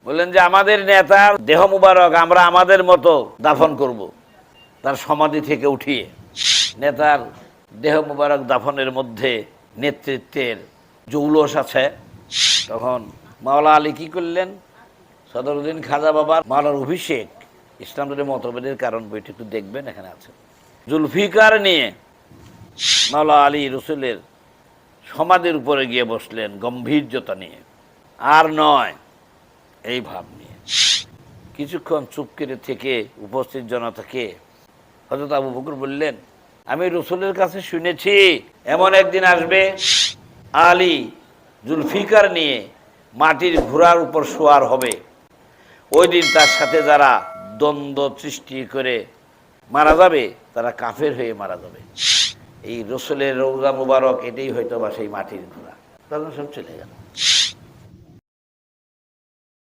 বললেন যে আমাদের নেতার দেহ মুবারক আমরা আমাদের মতো দাফন করব, তার সমাধি থেকে উঠিয়ে। নেতার দেহ মুবারক দাফনের মধ্যে নেতৃত্বের জৌলস আছে। তখন মাওলা আলী কি করলেন, সদরুদ্দিন খাজা বাবার মাওলার অভিষেক ইসলামের মতভেদের কারণ বইটি একটু দেখবেন, এখানে আছে। জুলফিকার নিয়ে মাওলা আলী রসুলের সমাধির উপরে গিয়ে বসলেন গম্ভীর্যতা নিয়ে, আর নয় এই ভাব নিয়ে। কিছুক্ষণ চুপ করে থেকে উপস্থিত জনতাকে হযরত আবু বকর বললেন, আমি রসুলের কাছে শুনেছি এমন একদিন আসবে আলী জুলফিকার নিয়ে মাটির ঘোড়ার উপর সওয়ার হবে, ওই দিন তার সাথে যারা দ্বন্দ্ব সৃষ্টি করে মারা যাবে তারা কাফের হয়ে মারা যাবে। এই রসুলের রওজা মুবারক এটাই হয়তো বা সেই মাটির ঘোড়া। তখন সব চলে গেল।